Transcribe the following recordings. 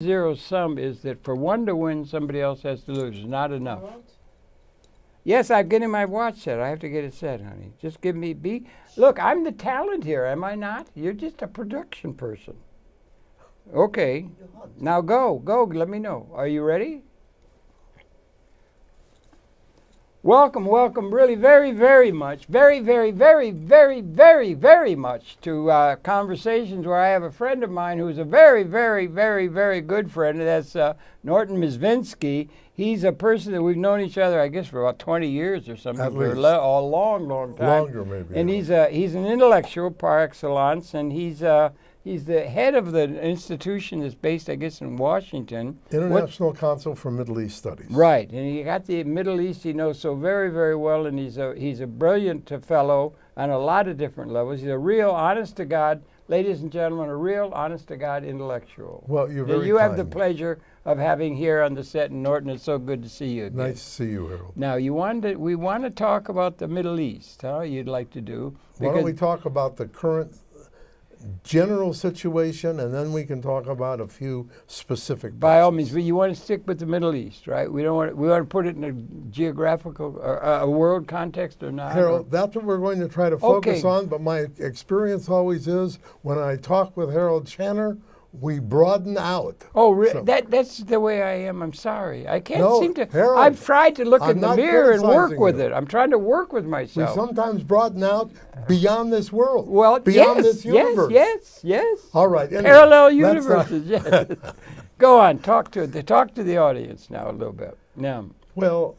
zero sum is that for one to win, somebody else has to lose. It's not enough. Yes, I'm getting my watch set. I have to get it set, honey. Just give me Look, I'm the talent here, am I not? You're just a production person. Okay. Now go. Let me know. Are you ready? Welcome, really very, very much, very much to Conversations, where I have a friend of mine who's a very good friend, and that's Norton Mezvinsky. He's a person that we've known each other, I guess, for about 20 years or something. At least. A long time. Longer, maybe. And he's an intellectual par excellence, and he's the head of the institution that's based, I guess, in Washington. International Council for Middle East Studies. Right, and he got the Middle East he knows so very well, and he's a brilliant fellow on a lot of different levels. He's a real honest-to-God, ladies and gentlemen, a real honest-to-God intellectual. Well, you're very You kind. have the pleasure of having here on the set in Norton. It's so good to see you again. Nice to see you, Harold. Now, we want to talk about the Middle East, huh? You'd like to do. Why don't we talk about the current general situation, and then we can talk about a few specific places. By all means, but you want to stick with the Middle East, right? We want to put it in a geographical or a world context or not. Harold, that's what we're going to try to focus on, but my experience always is when I talk with Harold Channer, we broaden out. Oh, that's the way I am. I'm sorry. I can't seem to. Harold, I've tried to look in the mirror and work with you. it. I'm trying to work with myself. We sometimes broaden out beyond this world. Well, beyond this universe. Yes. All right. Anyway, parallel universes. Yes. Go on. Talk to the audience now a little bit. Now. Well,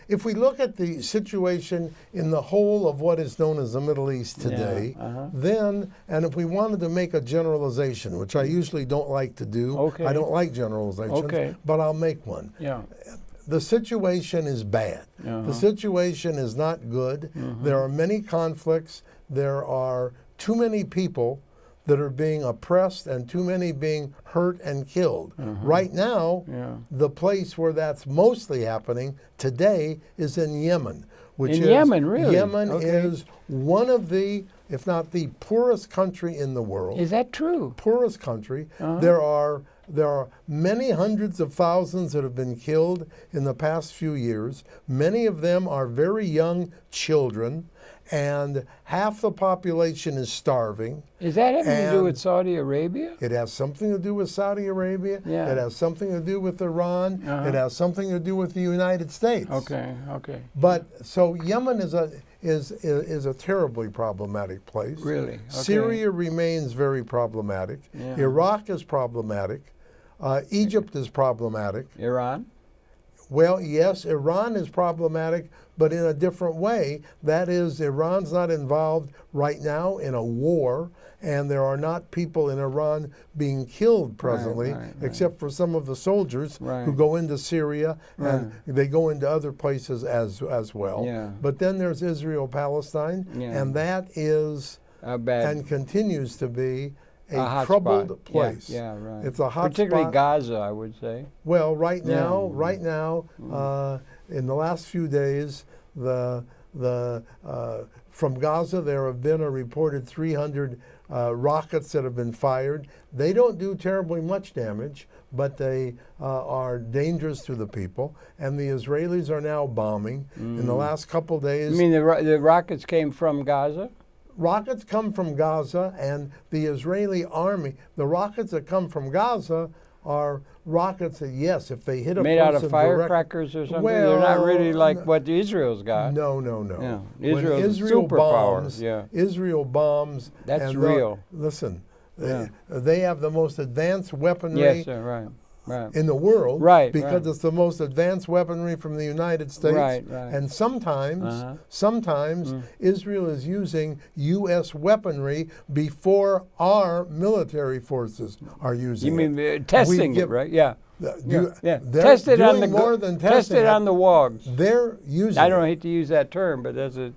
if we look at the situation in the whole of what is known as the Middle East today, then, and if we wanted to make a generalization, which I usually don't like to do, I don't like generalizations, but I'll make one. Yeah. The situation is bad. The situation is not good. There are many conflicts. There are too many people that are being oppressed and too many being hurt and killed. Right now, the place where that's mostly happening today is in Yemen. Yemen, really? Yemen is one of the, if not the poorest country in the world. Is that true? Poorest country. There are many hundreds of thousands that have been killed in the past few years. Many of them are very young children, and half the population is starving. Is that having to do with Saudi Arabia? It has something to do with Saudi Arabia. Yeah. It has something to do with Iran. It has something to do with the United States. Okay. But so Yemen is a terribly problematic place. Really? Okay. Syria remains very problematic. Yeah. Iraq is problematic. Egypt is problematic. Iran? Well, yes, Iran is problematic, but in a different way. That is, Iran's not involved right now in a war, and there are not people in Iran being killed presently, except for some of the soldiers who go into Syria, and they go into other places as well. Yeah. But then there's Israel-Palestine, and that is and continues to be a troubled place. Yeah, right. It's a hot particularly spot. Gaza, I would say. Well, right now, in the last few days, from Gaza there have been a reported 300 rockets that have been fired. They don't do terribly much damage, but they are dangerous to the people. And the Israelis are now bombing. In the last couple days. You mean the rockets came from Gaza? Rockets come from Gaza, and the Israeli army, the rockets that come from Gaza are rockets that, yes, if they hit a made person out of firecrackers or something? Well, they're not really like what Israel's got. No. Yeah. When Israel bombs, yeah. Israel bombs. That's real. Listen, they have the most advanced weaponry. Yes, sir, right. In the world, because it's the most advanced weaponry from the United States. Right. And sometimes Israel is using U.S. weaponry before our military forces are using it. You mean testing it, right? Yeah. Test it on the more than test it on the wogs. They're using. I don't hate to use that term, but that's a.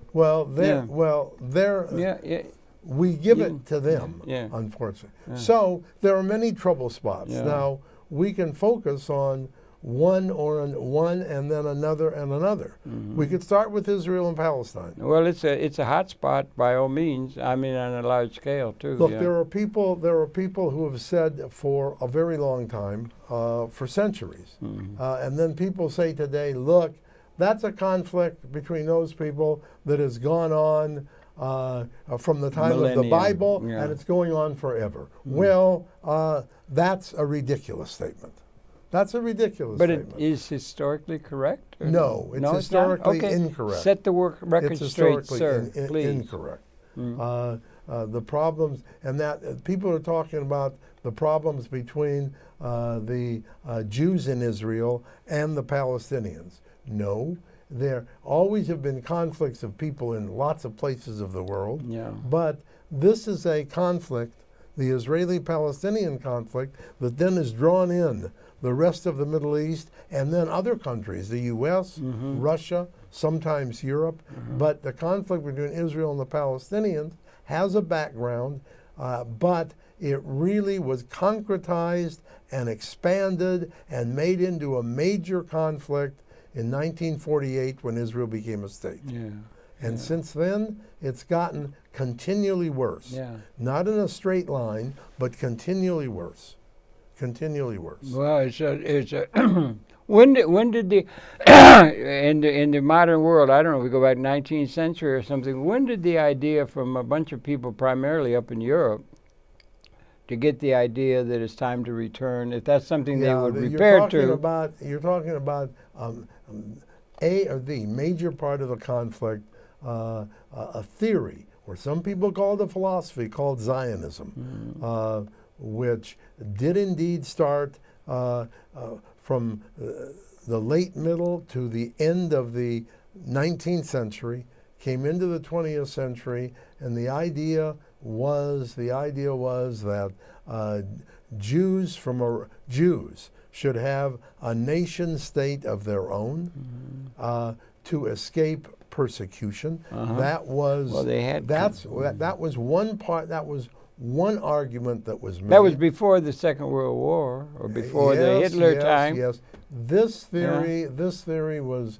We give it to them, unfortunately. So there are many trouble spots. Now, we can focus on one and then another and another. We could start with Israel and Palestine. Well, it's a hot spot by all means. I mean, on a large scale too. Look, yeah. there are people who have said for a very long time, for centuries, and then people say today, look, that's a conflict between those people that has gone on from the time of the Bible, and it's going on forever. Well, that's a ridiculous statement. That's a ridiculous statement. But it is historically correct? No, it's historically incorrect. Set the record straight, sir, please. Incorrect. The problems, and that people are talking about the problems between the Jews in Israel and the Palestinians. No, there always have been conflicts of people in lots of places of the world, but this is a conflict, the Israeli-Palestinian conflict, that then is drawn in the rest of the Middle East and then other countries, the U.S., Russia, sometimes Europe. But the conflict between Israel and the Palestinians has a background, but it really was concretized and expanded and made into a major conflict in 1948 when Israel became a state. And since then, it's gotten continually worse. Not in a straight line, but continually worse. Continually worse. Well, it's a when did the in the modern world, I don't know, we go back 19th century or something, when did the idea from a bunch of people primarily up in Europe to get the idea that it's time to return, if that's something they would repair to? You're talking about the major part of the conflict, a theory, or some people call it a philosophy, called Zionism, which did indeed start from the late middle to the end of the 19th century, came into the 20th century, and the idea was that Jews should have a nation state of their own to escape persecution. That was that was one part. That was one argument that was made. That was before the Second World War, or before the Hitler time. Yes, this theory was.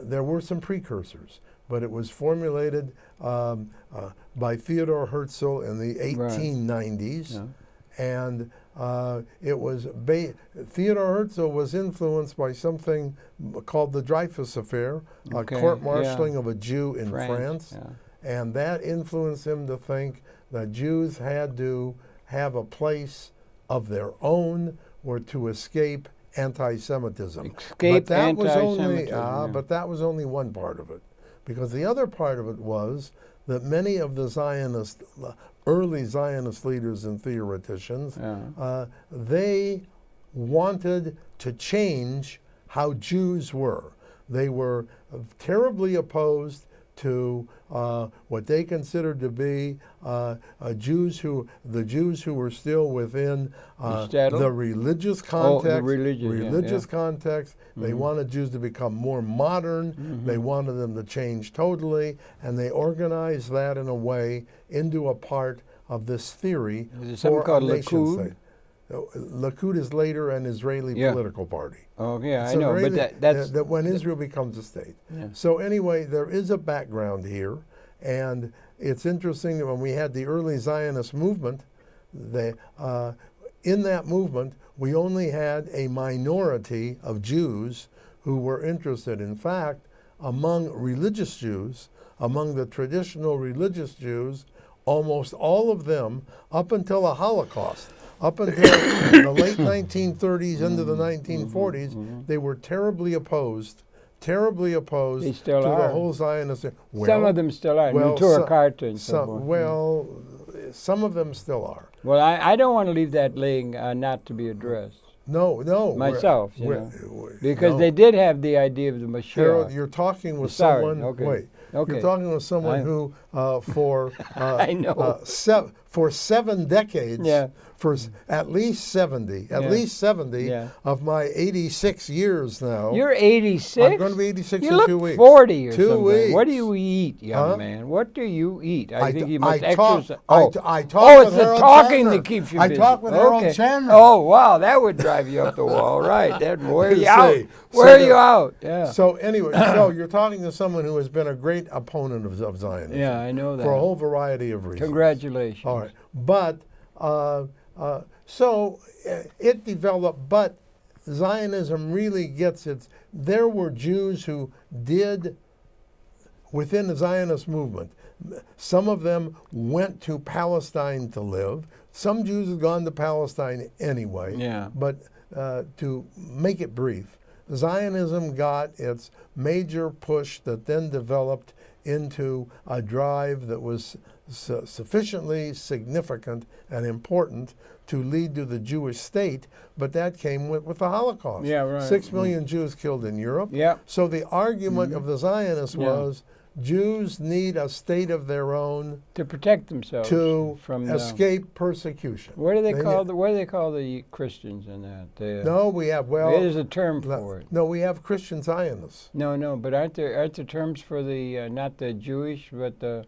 There were some precursors, but it was formulated by Theodor Herzl in the 1890s, and it was Theodor Herzl was influenced by something called the Dreyfus Affair, a court-martialing of a Jew in France, and that influenced him to think that Jews had to have a place of their own or to escape anti-Semitism. But that was only one part of it, because the other part of it was that many of the early Zionist leaders and theoreticians, they wanted to change how Jews were. They were terribly opposed to what they considered to be the Jews who were still within the religious context. Context. They wanted Jews to become more modern. They wanted them to change totally, and they organized that in a way into a part of this theory for a nation state. Likud is later an Israeli political party. Oh, yeah, I know, but that's that when Israel becomes a state. So anyway, there is a background here, and it's interesting that when we had the early Zionist movement, in that movement, we only had a minority of Jews who were interested. In fact, among religious Jews, among the traditional religious Jews, almost all of them, up until the Holocaust, up until the late 1930s into the 1940s, they were terribly opposed they still to are. the whole Zionist. Well, some of them still are. Some of them still are. Well, I don't want to leave that laying not to be addressed. No. Myself, because they did have the idea of the Mashiach. Harold, you're talking with someone. Okay. You're talking with someone who, for I know. For 7 decades, for at least 70, at least 70 Yeah. of my 86 years now. You're 86? I'm going to be 86 you in look 2 weeks. 40 or 2 something. weeks. What do you eat, young Huh? man? What do you eat? I think t- you must I talk- exercise. I talk oh, with it's the Harold talking Chandler. that keeps you I busy. talk with Harold Chandler. Oh, wow, that would drive you up the wall. Right. That wear you See, out. so Wear the- you out. Yeah. So anyway, so you're talking to someone who has been a great opponent of Zionism. Yeah, I know that. For a whole variety of reasons. Congratulations. All right. But, so it developed, but Zionism really gets its, there were Jews who did, within the Zionist movement, some of them went to Palestine to live. Some Jews have gone to Palestine anyway. Yeah. But to make it brief, Zionism got its major push that then developed into a drive that was sufficiently significant and important to lead to the Jewish state, but that came with the Holocaust. Yeah, right. 6 million Jews killed in Europe. Yeah. So the argument of the Zionists Yeah. was Jews need a state of their own To protect themselves to from escape persecution. What do they call need- the? What do they call the Christians in that? No, we have, well, there's a term for it. no, we have Christian Zionists. No, but aren't there terms for the not the Jewish, but the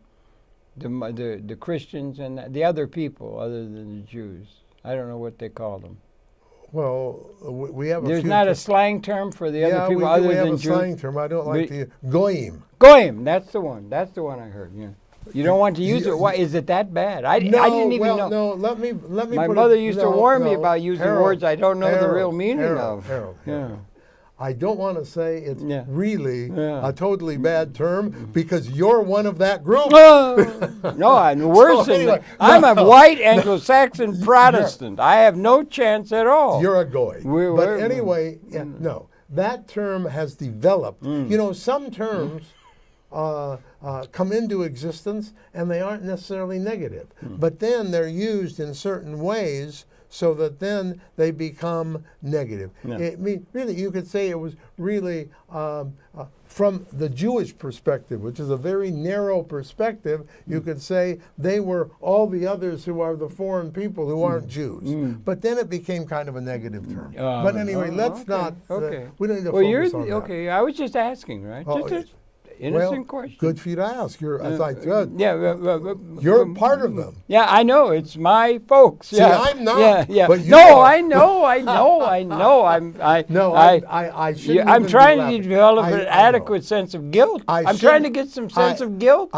Christians and the other people other than the Jews? I don't know what they call them. Well, we have a There's few. not a slang term for the other people we other have than a Jews. slang term. I don't like We- the goyim. Goyim, that's the one. That's the one I heard. Yeah. You don't want to use it. Why is it that bad? I didn't even know. No, let me My put mother it, used to no, warn me no. about using Harold, words I don't know the real Harold, meaning Harold, of. Harold, Yeah. Harold. I don't want to say it's Yeah. really Yeah. a totally bad term because you're one of that group. No, I'm worse than anyway, that. I'm no. a white Anglo-Saxon Protestant. I have no chance at all. You're a goy. We're- But we're- anyway, no. That term has developed. You know, some terms come into existence and they aren't necessarily negative. But then they're used in certain ways so that then they become negative. Yeah. Really, you could say it was really from the Jewish perspective, which is a very narrow perspective, you could say they were all the others who are the foreign people who aren't Jews. But then it became kind of a negative term. But anyway, let's okay, not, okay. we don't need to Well, focus on that. okay. I was just asking, right? Oh, Just an innocent well, question. good for you to ask. You're, as I said, Yeah, you're part of them. Yeah, I know. It's my folks. See, Yeah. I'm not, Yeah, yeah. but you no, are. I know. No, I shouldn't I'm even be trying to laughing. develop I an know. adequate sense of guilt. I I'm trying to shouldn't- get some sense of guilt.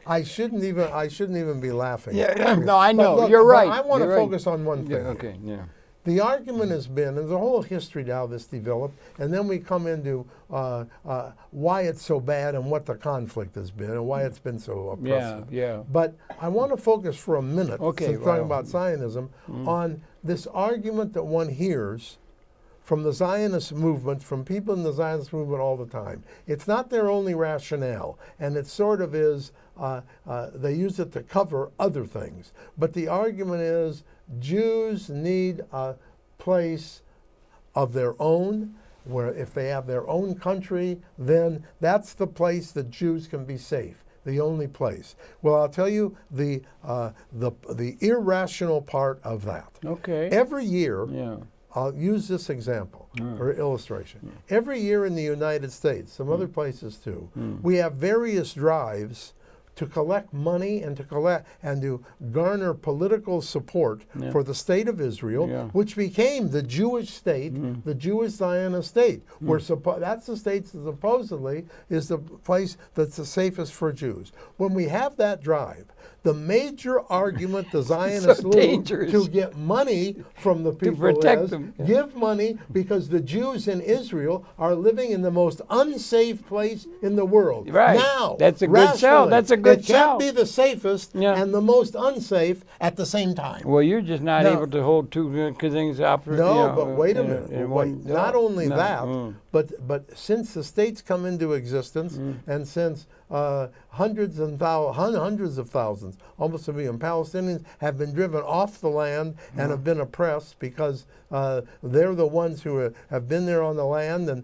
I shouldn't even be laughing. Yeah, no, I know. But look, You're but right. I want to You're right. focus on one thing. Yeah, okay, yeah. The argument has been, and there's a whole history to how this developed, and then we come into why it's so bad and what the conflict has been and why it's been so oppressive. Yeah. But I want to focus for a minute, Okay, since we're talking wow. about Zionism, on this argument that one hears from the Zionist movement, from people in the Zionist movement all the time. It's not their only rationale, and it sort of is, they use it to cover other things. But the argument is Jews need a place of their own, where if they have their own country, then that's the place that Jews can be safe. The only place. Well, I'll tell you the irrational part of that. Okay. Every year, Yeah. I'll use this example or illustration. Every year in the United States, some other places too, we have various drives to collect money and to garner political support for the state of Israel, which became the Jewish state, the Jewish Zionist state, where that's the state that supposedly is the place that's the safest for Jews. When we have that drive, the major argument the Zionists lose to get money from the people to protect is them. give money because the Jews in Israel are living in the most unsafe place in the world. Right. Now, That's a good sell. rationally, That's a good it sell. can't be the safest and the most unsafe at the same time. Well, you're just not No. able to hold two things opposite. No, but wait a minute. Not only that, but since the states come into existence, and since hundreds of thousands, almost a million Palestinians have been driven off the land and have been oppressed because they're the ones who have been there on the land, and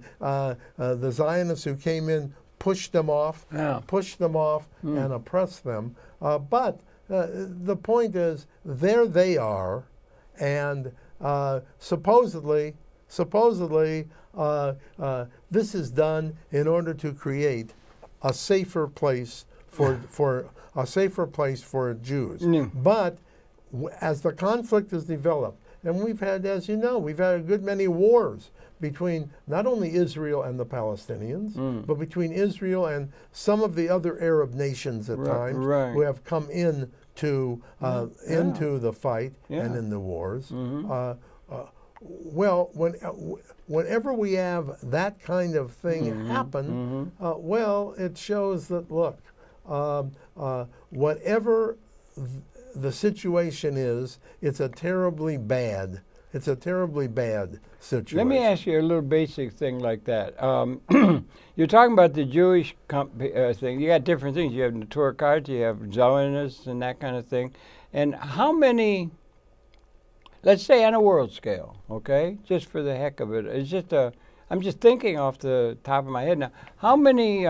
the Zionists who came in pushed them off, and oppressed them. But the point is, there they are, and supposedly, this is done in order to create a safer place for Jews. But as the conflict has developed, and we've had, as you know, we've had a good many wars between not only Israel and the Palestinians, but between Israel and some of the other Arab nations at times who have come into the fight and in the wars. Well, whenever we have that kind of thing happen, well, it shows that, look, whatever the situation is, it's a terribly bad situation. Let me ask you a little basic thing like that. You're talking about the Jewish thing. You got different things. You have the Turkites, you have Zionists and that kind of thing. And how many, let's say on a world scale, okay, just for the heck of it, it's just I'm just thinking off the top of my head now, how many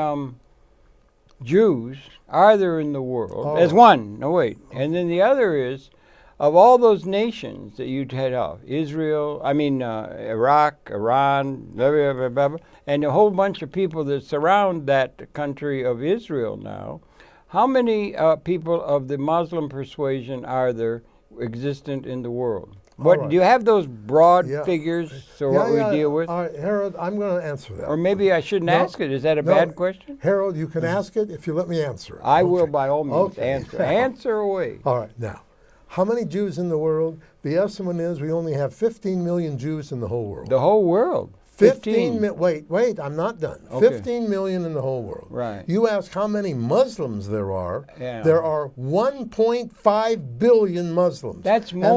Jews are there in the world? As one, no wait. And then the other is, of all those nations that you'd head off, Iraq, Iran, blah, blah, blah, blah, blah, and a whole bunch of people that surround that country of Israel now, how many people of the Muslim persuasion are there existent in the world? What, do you have those broad figures for what we deal with? All right, Harold, I'm going to answer that. Or maybe I shouldn't ask it. Is that a bad question? Harold, you can ask it if you let me answer it. I will by all means answer. Answer away. All right, now, how many Jews in the world? The estimate is we only have 15 million Jews in the whole world. The whole world? 15 wait, I'm not done. Okay. 15 million in the whole world. Right. You ask how many Muslims there are. Yeah. There are 1.5 billion Muslims. That's more. And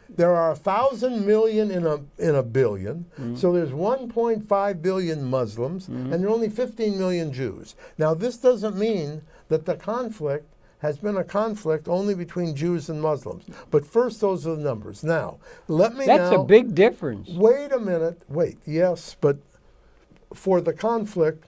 there are 1,000 million in a billion. So there's 1.5 billion Muslims, and there are only 15 million Jews. Now, this doesn't mean that the conflict has been a conflict only between Jews and Muslims. But first, those are the numbers. Now, That's a big difference. Wait a minute. Wait, yes, but for the conflict,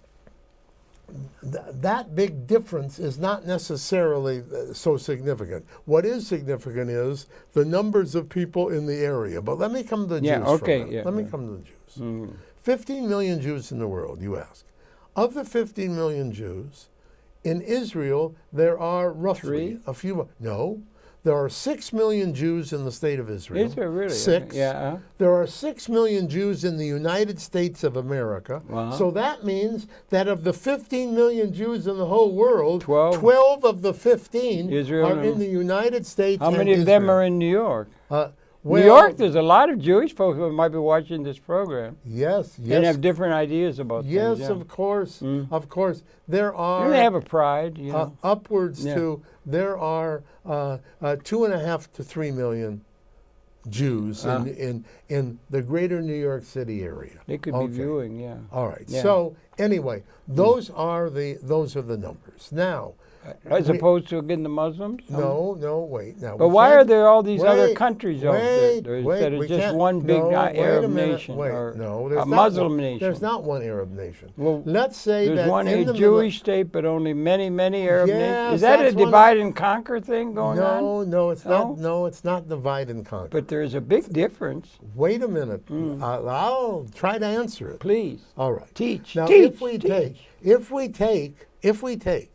that big difference is not necessarily so significant. What is significant is the numbers of people in the area. But let me come to the Jews for a minute. Let me come to the Jews. 15 million Jews in the world, you ask. Of the 15 million Jews, in Israel, there are roughly a few. No, there are 6 million Jews in the state of Israel. Is there really? 6. Yeah. There are 6 million Jews in the United States of America. So that means that of the 15 million Jews in the whole world, 12 of the 15 are in the United States. How many of them are in New York? Well, New York, there's a lot of Jewish folks who might be watching this program. Yes. And have different ideas about things. Yes, of course. Of course. There are... And they have a pride, you know. Upwards to... There are 2.5 to 3 million Jews in the greater New York City area. They could be viewing, All right. Yeah. So, anyway, those are the numbers. Now... As opposed to again the Muslims? No, wait. Now, but why are there all these other countries instead of just one big Arab nation or a Muslim nation? There's not one Arab nation. Well, let's say there's that one Jewish state, but only many Arab nations. Is that a divide and conquer thing going on? No, it's not. No, it's not divide and conquer. But there's a big difference. Wait a minute. I'll try to answer it. Please. All right. Teach. Now, teach. if we take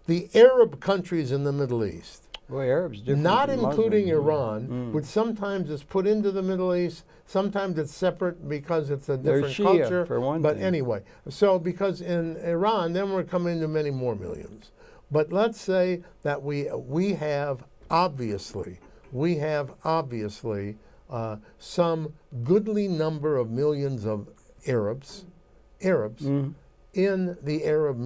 the Arab countries in the Middle East, well, Arab's different not from including Muslim. Iran, which sometimes is put into the Middle East, sometimes it's separate because it's a different Shia, culture. for one but thing. Anyway, so because in Iran, then we're coming to many more millions. But let's say that we have obviously some goodly number of millions of Arabs in the Arab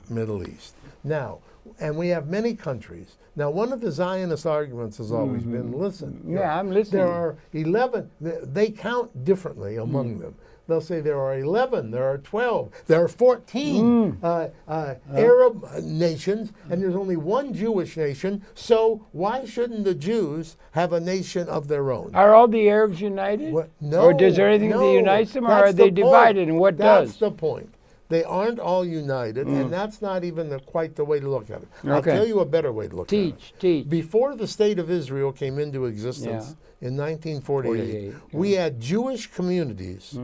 Middle East. Now, and we have many countries. Now, one of the Zionist arguments has always been, listen. Yeah, I'm listening. There are 11, they count differently among them. They'll say there are 11, there are 12, there are 14 Arab nations, and there's only one Jewish nation, so why shouldn't the Jews have a nation of their own? Are all the Arabs united? No. Or is there anything that unites them, or are they divided, and what does? That's the point. They aren't all united, and that's not even quite the way to look at it. I'll Okay. tell you a better way to look at it. Teach. Before the State of Israel came into existence in 1948, we had Jewish communities,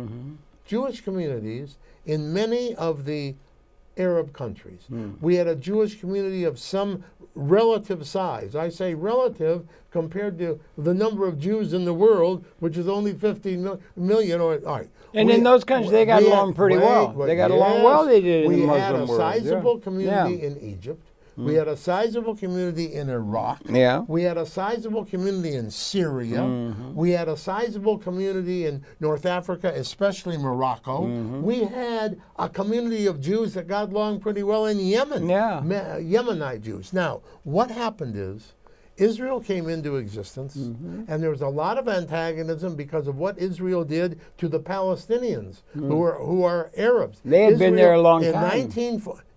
in many of the Arab countries. We had a Jewish community of some relative size. I say relative compared to the number of Jews in the world, which is only 15 million. All right. And in those countries, they got along pretty well. They got along well, they did in the Muslim world. We had a sizable community in Egypt. We had a sizable community in Iraq. Yeah. We had a sizable community in Syria. We had a sizable community in North Africa, especially Morocco. We had a community of Jews that got along pretty well in Yemen. Yemenite Jews. Now, what happened is Israel came into existence, and there was a lot of antagonism because of what Israel did to the Palestinians, who are Arabs. They had been there a long time.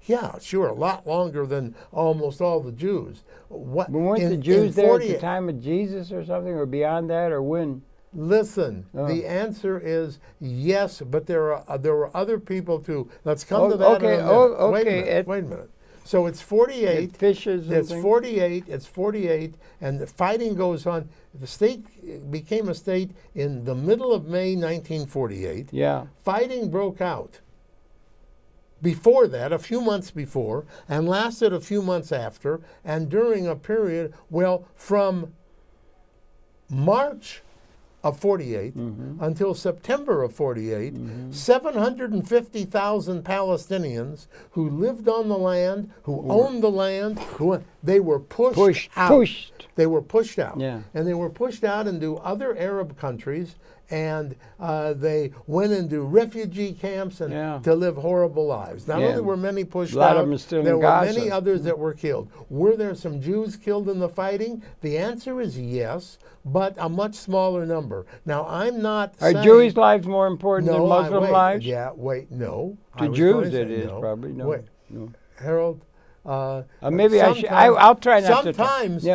Yeah, sure, a lot longer than almost all the Jews. But weren't the Jews there at the time of Jesus or something, or beyond that, or when? Listen, the answer is yes, but there were other people too. Let's come to that in a minute. Wait a minute. So it's 48. Fishes. It's 48. It's 48, and the fighting goes on. The state became a state in the middle of May 1948. Yeah. Fighting broke out before that, a few months before, and lasted a few months after, and during a period, from March of 48 until September of 48, 750,000 Palestinians who lived on the land, who owned the land, they were pushed out. They were pushed out. Yeah. And they were pushed out into other Arab countries, and they went into refugee camps and to live horrible lives. Not only were many pushed out, there were many others that were killed. Were there some Jews killed in the fighting? The answer is yes, but a much smaller number. Now, I'm not saying... Are Jewish lives more important than Muslim lives? Yeah, no. To Jews it is, probably. No. Wait, Harold... maybe I'll try not to... Sometimes...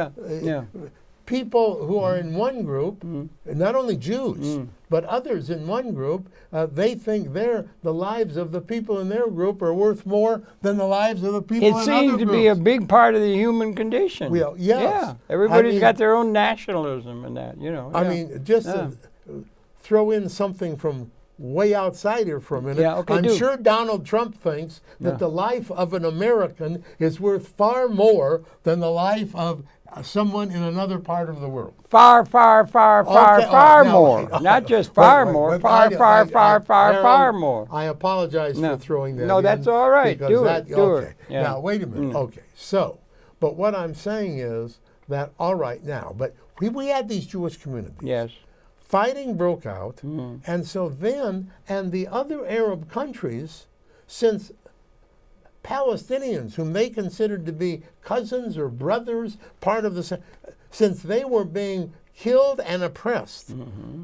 People who are in one group, not only Jews, but others in one group, they think the lives of the people in their group are worth more than the lives of the people in other groups. It seems to be a big part of the human condition. Well, yes. Yeah, everybody's got their own nationalism and that, I mean, just to throw in something from way outside here for a minute. I'm sure Donald Trump thinks that the life of an American is worth far more than the life of someone in another part of the world. Far more. Not just far more. Far more. I apologize for throwing that in. No, that's all right. Do it. Now, wait a minute. Okay, so, but what I'm saying is that, all right, now, but we had these Jewish communities. Yes. Fighting broke out, and so then, and the other Arab countries, since Palestinians, whom they considered to be cousins or brothers, part of the... Since they were being killed and oppressed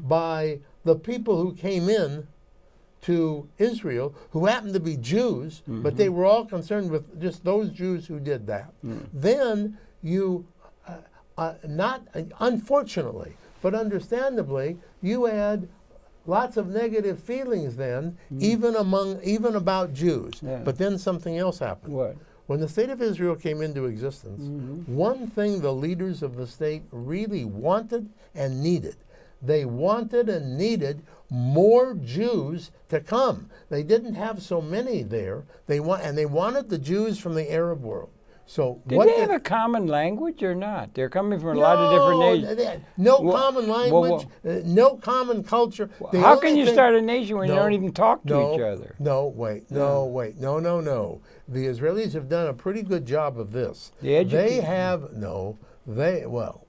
by the people who came in to Israel, who happened to be Jews, but they were all concerned with just those Jews who did that. Then you, not unfortunately, but understandably, you had lots of negative feelings then, even about Jews. But then something else happened. What? When the State of Israel came into existence, one thing the leaders of the state really wanted and needed, they wanted and needed more Jews to come. They didn't have so many there. They wanted the Jews from the Arab world. So did they have a common language or not? They're coming from a lot of different nations. No common language, no common culture. How can you start a nation when you don't even talk to each other? No. The Israelis have done a pretty good job of this. They have,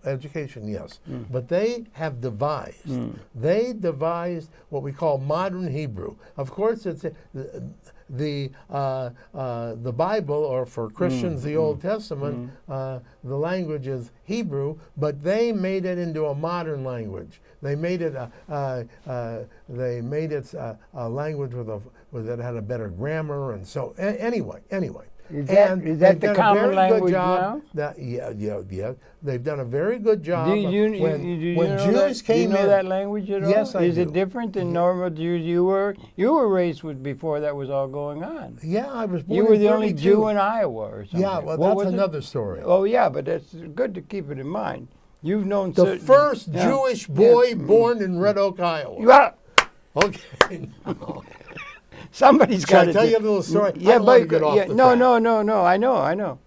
education, yes. But they have devised. They devised what we call modern Hebrew. Of course, it's the Bible, or for Christians, the Old Testament, the language is Hebrew, but they made it into a modern language. They made it a language that had a better grammar, and so anyway. Is that they've the done a common very language good job. now? Yeah. They've done a very good job. Do you when know Jews that, came do you know in, that language at all? Yes, I Is do. it different than normal Jews you were? You were raised with before that was all going on. Yeah, I was born You were in the only 32. Jew in Iowa or something. Yeah, well, What that's was it? another story. Oh, yeah, but it's good to keep it in mind. You've known The first Jewish boy born in Red Oak, Iowa. Yeah. Okay. No. Somebody's got to Can I tell you a little story? Yeah, I don't want to get off the no, track. no. I know.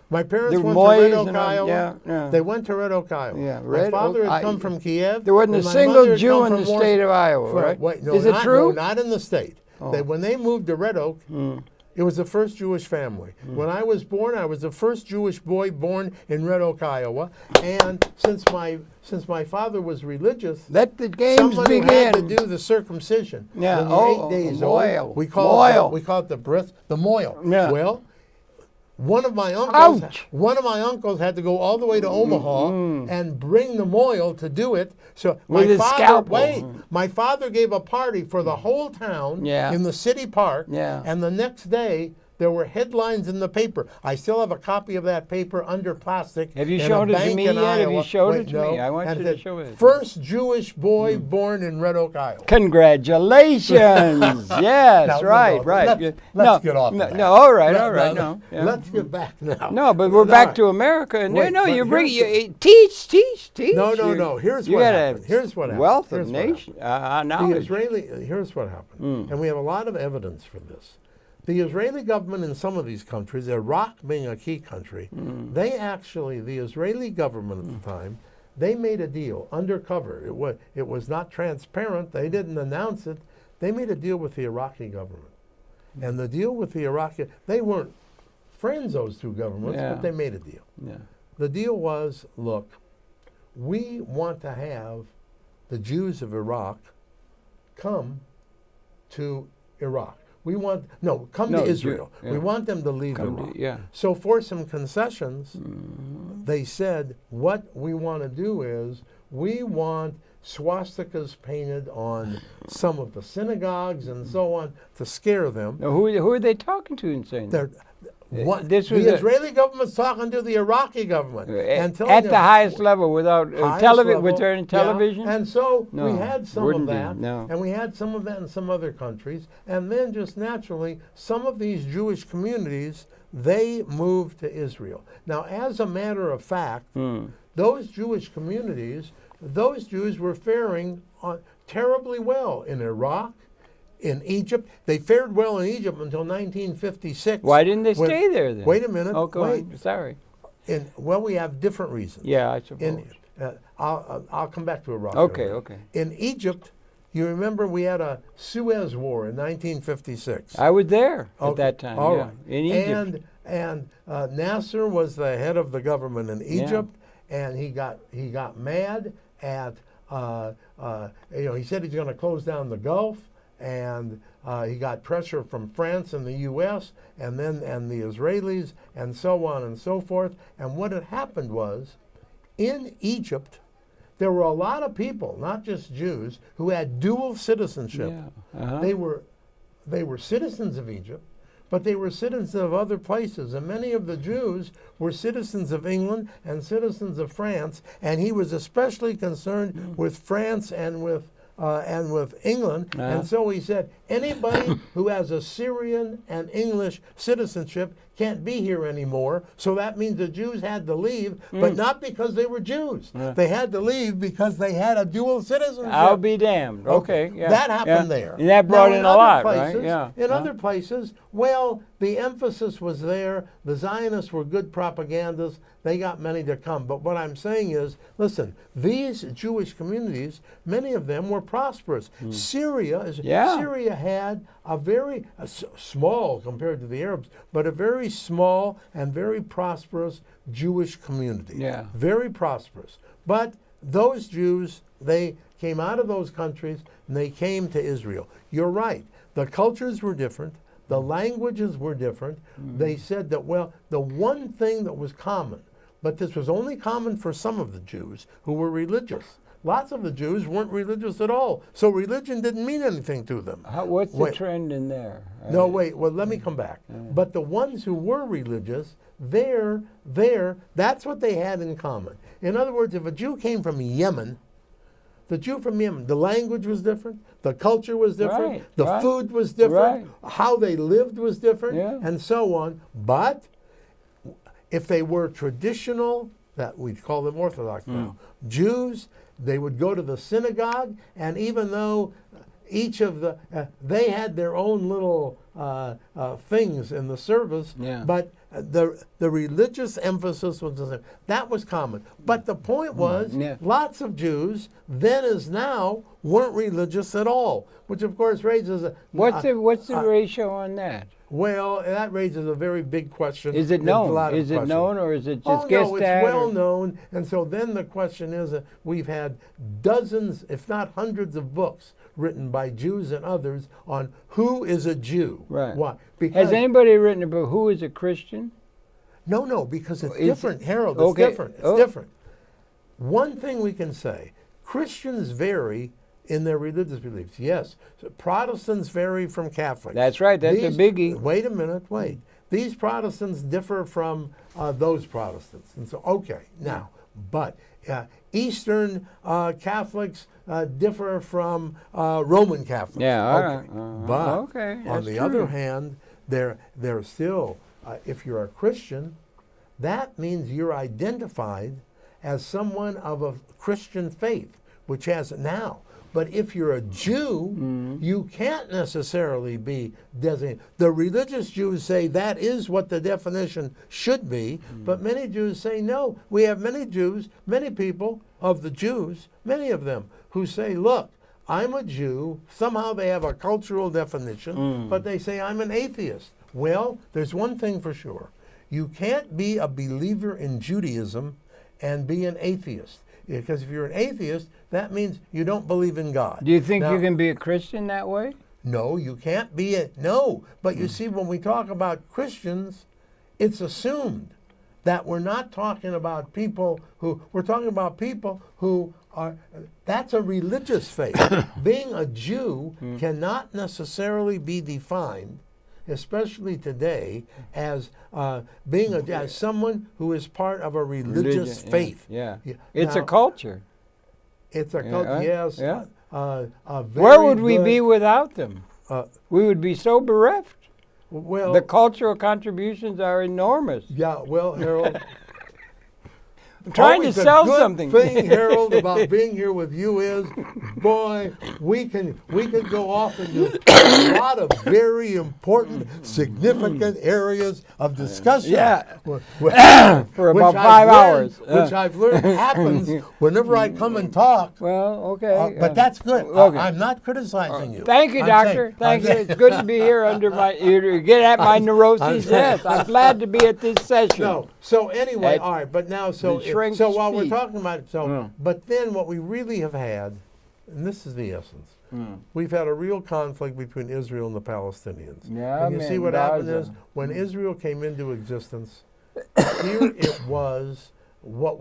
My parents There went were to Red Moys Oak, and all- Iowa. yeah. They went to Red Oak, Iowa. Yeah, My Red father Oak, had come from Kiev. There wasn't a and my single mother had Jew come in from the Warsaw. state of Iowa, right? Wait, no, Is it true? No, not in the state. Oh. When they moved to Red Oak, it was the first Jewish family. When I was born, I was the first Jewish boy born in Red Oak, Iowa. And since my father was religious, Let the games someone who begin. had to do the circumcision Yeah. when you're 8 days moil. old. We call Moil. it the bris, the moil. Yeah. Well, one of my Ouch. uncles had to go all the way to Omaha and bring the moil to do it. So With his scalpel. my father gave a party for the whole town Yeah. in the city park. Yeah. And the next day there were headlines in the paper. I still have a copy of that paper under plastic. Have you in a showed it to bank me in yet? Have you Iowa. showed Wait, it to no. me? I want And you to the show it. First Jewish boy born in Red Oak, Iowa. Congratulations! Yes, Now, right. Let's get off that. No, all right. No. Yeah. Let's get back now. No, but we're back to America, and Wait, no, but you bring here's teach. No. Here's You what got happened. Here's what happened. wealth Here's of what nation happened. The knowledge. here's what happened, and we have a lot of evidence for this. The Israeli government in some of these countries, Iraq being a key country, the Israeli government at the time, they made a deal undercover. It was not transparent. They didn't announce it. They made a deal with the Iraqi government, and the deal with the Iraqi, they weren't friends, those two governments, but they made a deal. Yeah. The deal was, look, we want to have the Jews of Iraq come to Iraq. Come to Israel. Yeah. We want them to leave Iraq. Yeah. So for some concessions, they said, what we want to do is we want swastikas painted on some of the synagogues and so on to scare them. Now, who are they talking to in saying that? The Israeli government's talking to the Iraqi government and telling at them, the highest level without television. Was there any television? Yeah. And so No, we had some of wouldn't be, that, no. and we had some of that in some other countries, and then just naturally, some of these Jewish communities, they moved to Israel. Now, as a matter of fact, those Jewish communities, those Jews were faring terribly well in Iraq, in Egypt. They fared well in Egypt until 1956. Why didn't they stay there then? Wait a minute. Oh, go on. Sorry. Well, we have different reasons. Yeah, I suppose. I'll come back to Iraq. Okay. In Egypt, you remember we had a Suez War in 1956. I was there at that time. All yeah, right. in Egypt. And Nasser was the head of the government in Egypt, and he got mad at he said he's going to close down the Gulf. And he got pressure from France and the U.S. and the Israelis and so on and so forth. And what had happened was, in Egypt, there were a lot of people, not just Jews, who had dual citizenship. Yeah. Uh-huh. They were citizens of Egypt, but they were citizens of other places. And many of the Jews were citizens of England and citizens of France. And he was especially concerned with France and with England. And so he said, anybody who has a Syrian and English citizenship can't be here anymore. So that means the Jews had to leave, but not because they were Jews. They had to leave because they had a dual citizenship. I'll be damned. Okay. Yeah. That happened there. And that brought in a lot, places, right? Yeah. In other places, well, the emphasis was there. The Zionists were good propagandists. They got many to come. But what I'm saying is, listen, these Jewish communities, many of them were prosperous. Syria had a very small, compared to the Arabs, but a very small and very prosperous Jewish community. Yeah. Very prosperous. But those Jews, they came out of those countries and they came to Israel. You're right. The cultures were different. The languages were different. They said that, well, the one thing that was common, but this was only common for some of the Jews who were religious, lots of the Jews weren't religious at all. So religion didn't mean anything to them. What's the trend in there? No, wait. Well, let me come back. But the ones who were religious, that's what they had in common. In other words, if a Jew came from Yemen, the language was different, the culture was different, the food was different, how they lived was different, and so on. But if they were traditional, that we call them Orthodox now, Jews, they would go to the synagogue, and even though each of they had their own little things in the service, but the religious emphasis was the same. That was common. But the point was, lots of Jews, then as now, weren't religious at all, which of course raises a... What's the ratio on that? Well, that raises a very big question. Is it known? Is it known, or is it just guessed no, it's well known. And so then the question is, we've had dozens, if not hundreds of books written by Jews and others on who is a Jew. Right. Why? Because has anybody written about who is a Christian? No, because it's different, Harold. It's different. It's different. One thing we can say, Christians vary in their religious beliefs. Yes, Protestants vary from Catholics. That's right. That's a biggie. Wait a minute. Wait. These Protestants differ from those Protestants. And so, now, but Eastern Catholics differ from Roman Catholics. Yeah, But on the other hand, they're still, if you're a Christian, that means you're identified as someone of a Christian faith, which has it now. But if you're a Jew, you can't necessarily be designated. The religious Jews say that is what the definition should be, but many Jews say no. We have many Jews, many people of the Jews, many of them, who say, look, I'm a Jew. Somehow they have a cultural definition, but they say I'm an atheist. Well, there's one thing for sure. You can't be a believer in Judaism and be an atheist. Because if you're an atheist, that means you don't believe in God. Do you think you can be a Christian that way? No, you can't be no. But you see, when we talk about Christians, it's assumed that we're not talking about people we're talking about people who are, that's a religious faith. Being a Jew cannot necessarily be defined, especially today, as being as someone who is part of a religious faith. Yeah. It's a culture. It's a culture, yes. Yeah. Where would we be without them? We would be so bereft. Well, the cultural contributions are enormous. Yeah, well, Harold, I'm trying to sell something. The thing, Harold, about being here with you is, boy, we can go off into a lot of very important, significant areas of discussion. Yeah, for about 5 hours. Which I've learned happens whenever I come and talk. Well, okay. But that's good. Okay. I'm not criticizing you. Thank you, Doctor. Thank you. It's good to be here under you get at my neuroses. Yes, I'm glad to be at this session. No. So anyway, all right. But now, so while we're talking about it, but then what we really have had, and this is the essence, we've had a real conflict between Israel and the Palestinians. Yeah, and you see what happened is, when Israel came into existence, here it was what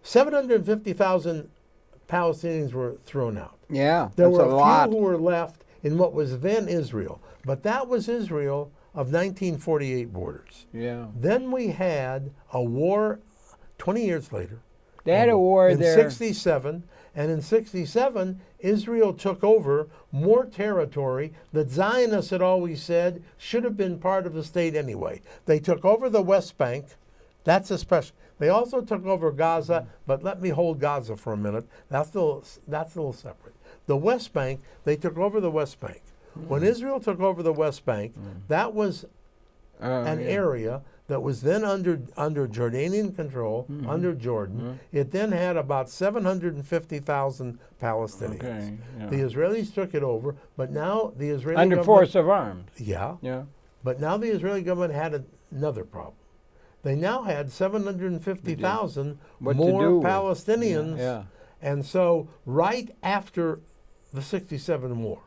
750,000 Palestinians were thrown out. Yeah, there were a few who were left in what was then Israel, but that was Israel of 1948 borders. Yeah. Then we had a war 20 years later. They had a war in 67, and in 67, Israel took over more territory that Zionists had always said should have been part of the state anyway. They took over the West Bank. That's a special. They also took over Gaza, but let me hold Gaza for a minute. That's a little separate. The West Bank, they took over the West Bank. When Israel took over the West Bank, that was an area that was then under Jordanian control, under Jordan. It then had about 750,000 Palestinians. Okay, yeah. The Israelis took it over, but now the Israeli under government... force of arms. Yeah. Yeah. But now the Israeli government had another problem. They now had 750,000 more Palestinians. Yeah. And so right after the 67 war,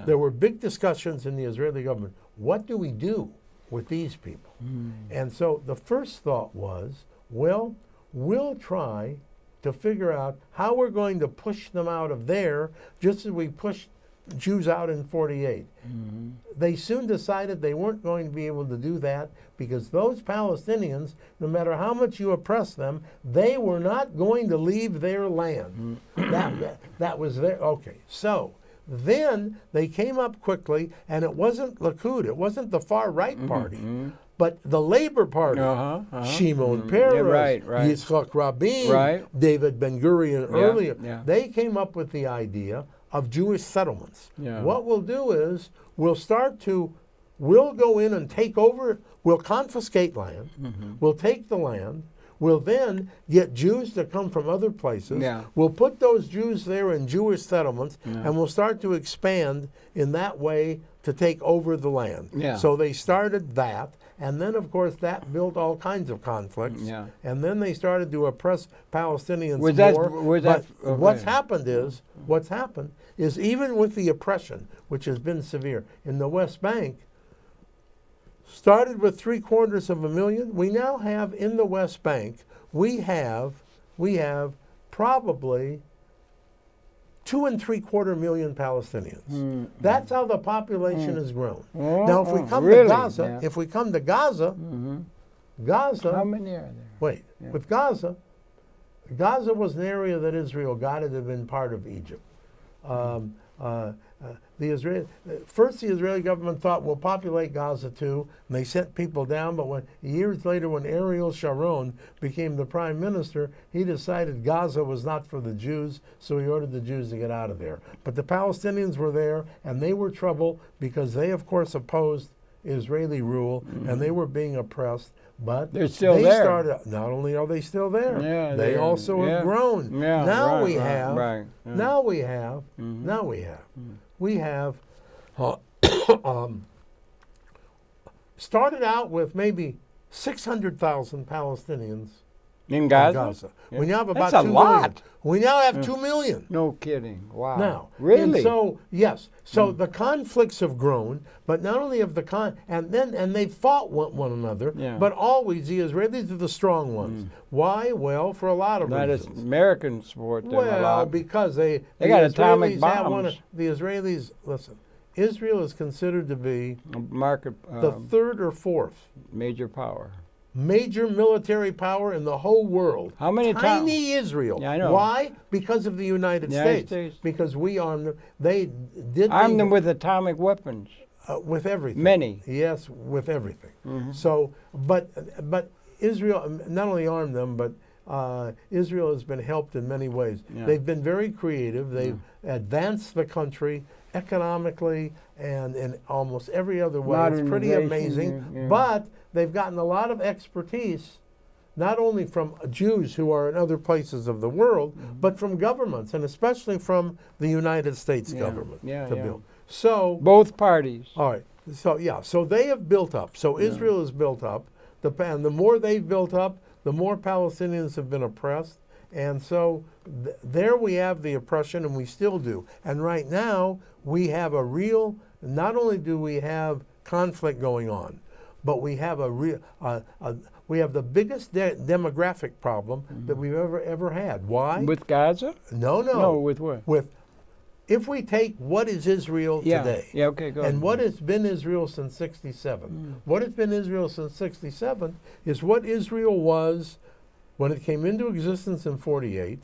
there were big discussions in the Israeli government. What do we do with these people? And so the first thought was, well, we'll try to figure out how we're going to push them out of there, just as we pushed Jews out in 48. Mm-hmm. They soon decided they weren't going to be able to do that because those Palestinians, no matter how much you oppress them, they were not going to leave their land. That was their, okay. So then they came up quickly, and it wasn't Likud, it wasn't the far right party, but the Labor Party. Shimon Peres, Yitzhak Rabin, David Ben-Gurion earlier. They came up with the idea of Jewish settlements. What we'll do is we'll go in and take over, we'll confiscate land, we'll take the land, we'll then get Jews to come from other places, we'll put those Jews there in Jewish settlements, and we'll start to expand in that way to take over the land. So they started that, and then of course that built all kinds of conflicts, and then they started to oppress Palestinians more. But what's happened is even with the oppression, which has been severe, in the West Bank, started with 750,000. We now have in the West Bank, we have probably 2.75 million Palestinians. That's how the population has grown. Now, if we come to Gaza, Gaza. How many are there? Wait, with Gaza was an area that Israel got. It had been part of Egypt. The Israeli government thought we'll populate Gaza too, and they sent people down. But years later, when Ariel Sharon became the prime minister, he decided Gaza was not for the Jews, so he ordered the Jews to get out of there. But the Palestinians were there, and they were trouble because they, of course, opposed Israeli rule, and they were being oppressed. But they're still there. Not only are they still there, they also have grown. Now we have started out with maybe 600,000 Palestinians in Gaza. We now have about That's 2 a million. lot. We now have 2 million. No kidding. Wow. Now, really? And so yes. So the conflicts have grown, but not only have and they've fought one another, but always the Israelis are the strong ones. Why? Well, for a lot of reasons. American support them a lot. Because they got atomic bombs. The Israelis, listen, Israel is considered to be the third or fourth major power. Major military power in the whole world. How many Tiny Israel. Yeah, I know. Why? Because of the United States. Because we armed them. They did armed them with atomic weapons. With everything. Many. Yes, with everything. So, but Israel not only armed them, but Israel has been helped in many ways. They've been very creative. They've advanced the country economically and in almost every other way. It's pretty amazing. But they've gotten a lot of expertise, not only from Jews who are in other places of the world, but from governments, and especially from the United States government to build. So both parties. All right. So they have built up. So Israel has built up. And the more they've built up, the more Palestinians have been oppressed. And so there we have the oppression, and we still do. And right now, we have a real, not only do we have conflict going on, but we have we have the biggest demographic problem that we've ever had. Why? With Gaza? No. No, with what? If we take what is Israel today, okay, go ahead. And what has been Israel since 67, what has been Israel since 67 is what Israel was when it came into existence in 48,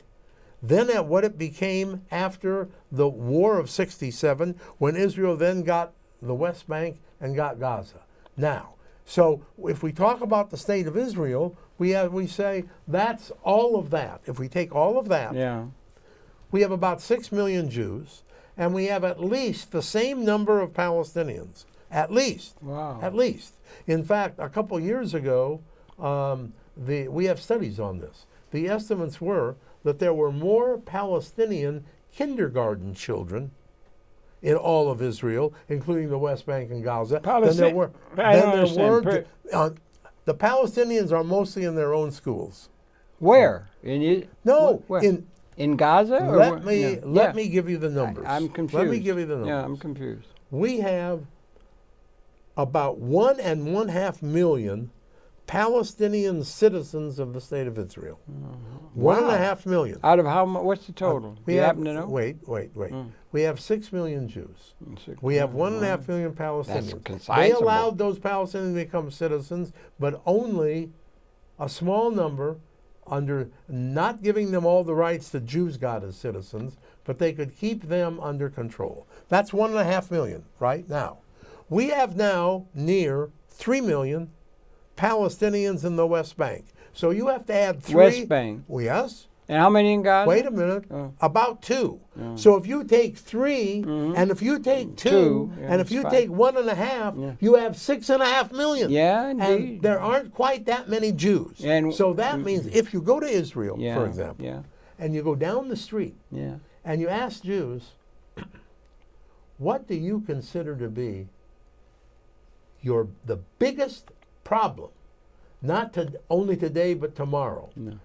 then at what it became after the War of 67, when Israel then got the West Bank and got Gaza. Now, so if we talk about the state of Israel, we say that's all of that. If we take all of that, we have about 6 million Jews, and we have at least the same number of Palestinians. At least. Wow. At least. In fact, a couple years ago, we have studies on this. The estimates were that there were more Palestinian kindergarten children in all of Israel, including the West Bank and Gaza, than there were. The Palestinians are mostly in their own schools. Where? In Gaza? Let me give you the numbers. I'm confused. Let me give you the numbers. Yeah, I'm confused. We have about 1.5 million Palestinian citizens of the state of Israel. Wow. 1.5 million. Out of how much? What's the total? We you have, happen to know? Wait. We have 6 million Jews. 6 We have million. 1.5 million Palestinians. That's They sizable. allowed those Palestinians to become citizens, but only a small number, under not giving them all the rights the Jews got as citizens, but they could keep them under control. That's 1.5 million right now. We have now near 3 million Palestinians in the West Bank. So you have to add 3. West Bank. Well, yes. And how many in Gaza? Wait a minute. Oh. About 2. Oh. So if you take 3, and if you take 2, Yeah, and if it's you fine. take 1.5, Yeah. you have 6.5 million. Yeah, And indeed. there aren't quite that many Jews. And- so that means if you go to Israel, Yeah, for example, Yeah. and you go down the street Yeah. and you ask Jews, what do you consider to be the biggest problem, not only today but tomorrow? No.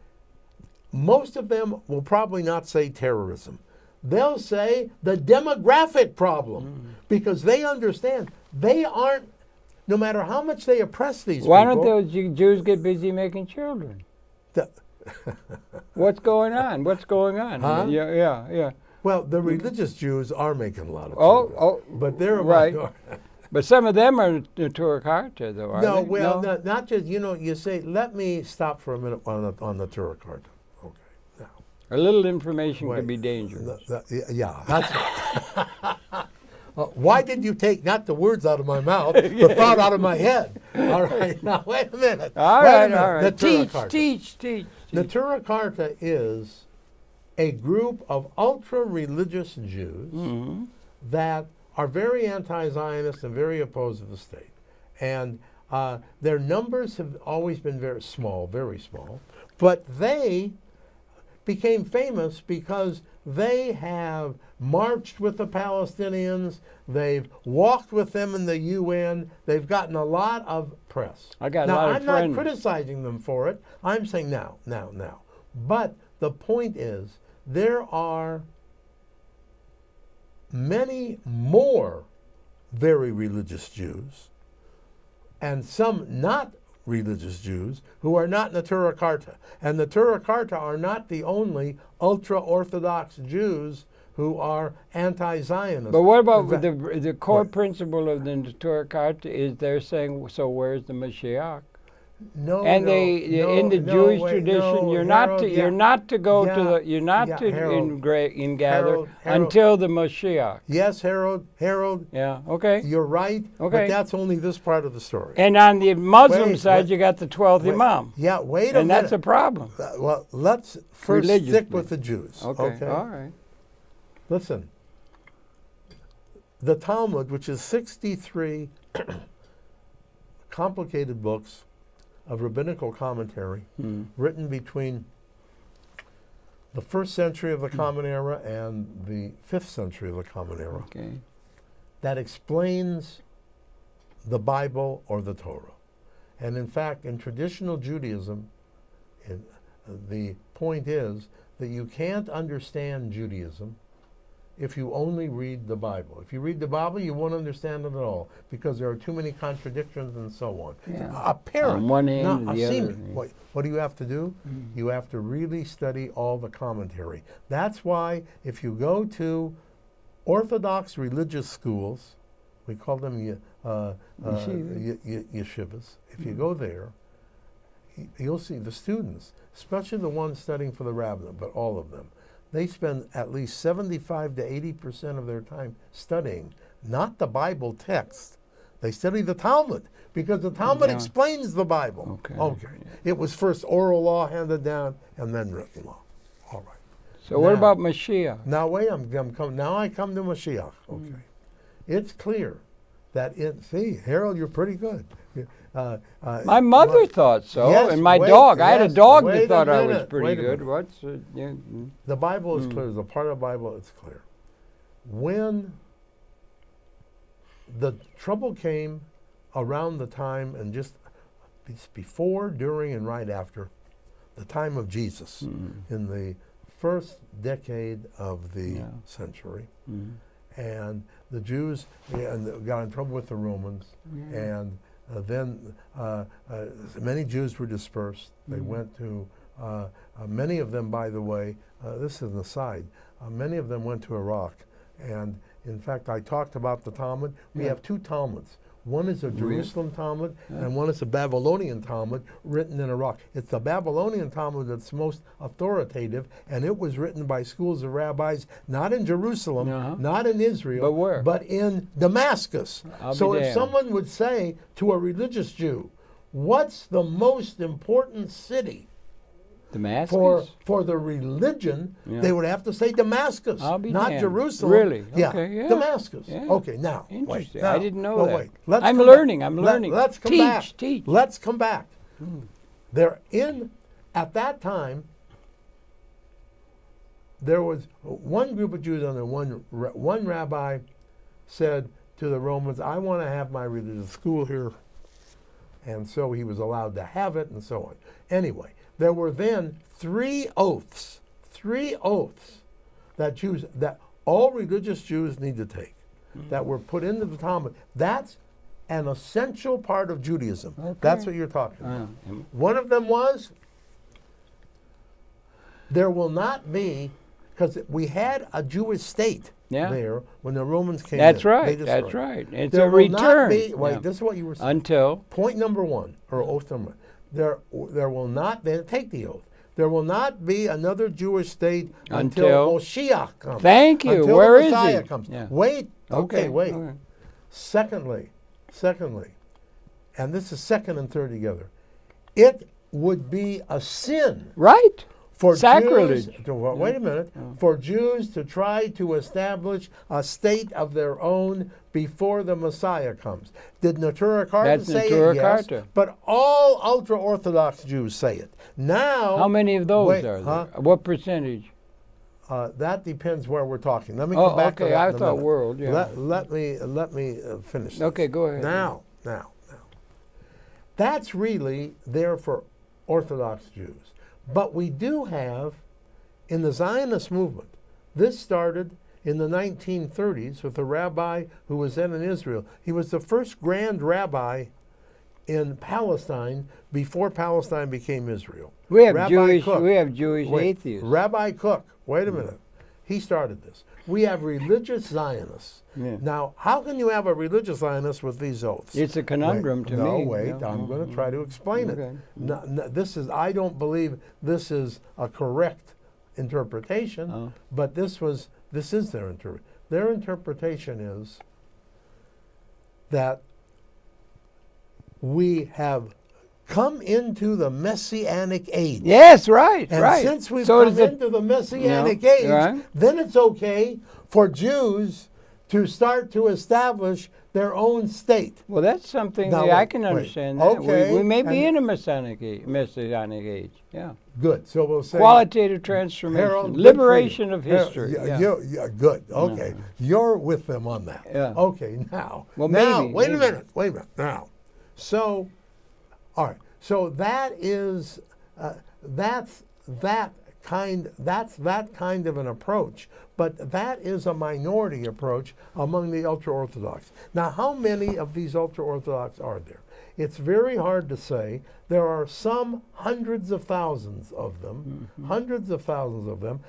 Most of them will probably not say terrorism. They'll say the demographic problem, because they understand they aren't, no matter how much they oppress these Why people. don't those Jews get busy making children? What's going on? What's going on? Huh? Yeah. Well, the religious Jews are making a lot of Oh, children. oh, but they're a right. minority. But some of them are Torah Carta, though, are No, they? well, not just, you say, let me stop for a minute on the Torah card. Okay, now. A little information Wait. could be dangerous. Yeah, that's why did you take not the words out of my mouth, but thought out of my head? All right, now wait a minute. All Wait a right, minute. all right. The Torah Carta. Teach. The Torah Carta is a group of ultra-religious Jews that are very anti-Zionist and very opposed to the state. And their numbers have always been very small, but they became famous because they have marched with the Palestinians, they've walked with them in the UN, they've gotten a lot of press. I got a now, lot of I'm friends. not criticizing them for it. I'm saying now. But the point is, there are many more very religious Jews and some not religious Jews who are not in the Torah Carta. And the Torah Carta are not the only ultra-Orthodox Jews who are anti-Zionist. But what about the core principle of the Torah Carta is they're saying, so where's the Mashiach? No, And in the Jewish tradition, you're not to gather until the Mashiach. Yes, Harold. Yeah. Okay. You're right. Okay. But that's only this part of the story. And on the Muslim side, wait, you got the 12th Imam. Yeah, wait a minute. And that's a problem. Well, let's first stick with the Jews. Okay. All right. Listen. The Talmud, which is 63 complicated books of rabbinical commentary written between the 1st century of the Common Era and the 5th century of the Common Era, Okay. that explains the Bible or the Torah. And in fact, in traditional Judaism, the point is that you can't understand Judaism if you only read the Bible. If you read the Bible, you won't understand it at all because there are too many contradictions and so on. Yeah. Apparent. On one hand not and the seeming. other. What do you have to do? You have to really study all the commentary. That's why if you go to Orthodox religious schools, we call them yeshivas. If you go there, you'll see the students, especially the ones studying for the rabbinate, but all of them, they spend at least 75 to 80% of their time studying, not the Bible text. They study the Talmud, because the Talmud explains the Bible. Okay. It was first oral law handed down, and then written law. All right. So what about Mashiach? Now wait, now I come to Mashiach. Okay. It's clear that Harold, you're pretty good. My mother thought so, yes, and my wait, dog. I had a yes, dog wait that a thought I was minute, pretty wait a good. minute. What's The Bible is clear. The part of the Bible is clear. When the trouble came around the time, and just before, during, and right after the time of Jesus, in the first decade of the century, and the Jews got in trouble with the Romans, and then many Jews were dispersed. They went to, many of them, by the way, this is an aside, many of them went to Iraq. And in fact, I talked about the Talmud. We have two Talmuds. One is a Jerusalem Talmud, and one is a Babylonian Talmud written in Iraq. It's the Babylonian Talmud that's most authoritative, and it was written by schools of rabbis, not in Jerusalem, not in Israel, But where? but in Damascus. So if someone would say to a religious Jew, what's the most important city Damascus? for the religion, they would have to say Damascus, I'll be not damned. Jerusalem. Really? Yeah, Okay, yeah. Damascus. Yeah. Okay, now, Interesting. wait. Now, I didn't know that. Wait. Let's I'm come learning. back. I'm learning. Let's come Teach, back. teach. Let's come back. At that time, there was one group of Jews under one rabbi said to the Romans, I want to have my religious school here. And so he was allowed to have it and so on. Anyway, there were then three oaths that all religious Jews need to take that were put into the Talmud. That's an essential part of Judaism. Okay. That's what you're talking about. One of them was, there will not be, because we had a Jewish state there when the Romans came in. That's right. That's right. It's there a will return. Not be, wait, this is what you were saying. Until point number one, or oath number one. There will not, then take the oath. There will not be another Jewish state until Moshiach comes. Thank you. Until Where the is Messiah he? comes. Yeah. Wait. Okay. Wait. Okay. Secondly, and this is second and third together, it would be a sin. Right. For Sacrilege. Jews wait a minute. For Jews to try to establish a state of their own before the Messiah comes. Did Natura Carta say it? Yes. But all ultra-Orthodox Jews say it. Now, how many of those are there? What percentage? That depends where we're talking. Let me come back to that I in a thought minute. world. Yeah. Let me finish this. Okay, go ahead. Now. That's really there for Orthodox Jews. But we do have, in the Zionist movement, this started in the 1930s with a rabbi who was then in Israel. He was the first grand rabbi in Palestine before Palestine became Israel. We have Rabbi Jewish atheists. Rabbi Cook, wait a minute. He started this. We have religious Zionists. Yeah. Now, how can you have a religious Zionist with these oaths? It's a conundrum to me. No, wait. I'm going to try to explain it. No, I don't believe this is a correct interpretation, but this is their interpretation. Their interpretation is that we have come into the Messianic age. Yes, right, and right. since we've come into the Messianic age, then it's okay for Jews to start to establish their own state. Well, that's something now, that I can understand. That. Okay. We may be in a Messianic age. Yeah. Good. So we'll say qualitative transformation, Harold, liberation of history. Yeah, good. Okay. You're with them on that. Yeah. Okay, now. Well, maybe. Wait a minute. Now. So, all right. So that is that's that kind of an approach, but that is a minority approach among the ultra-Orthodox. Now, how many of these ultra-Orthodox are there? It's very hard to say. There are some hundreds of thousands of them,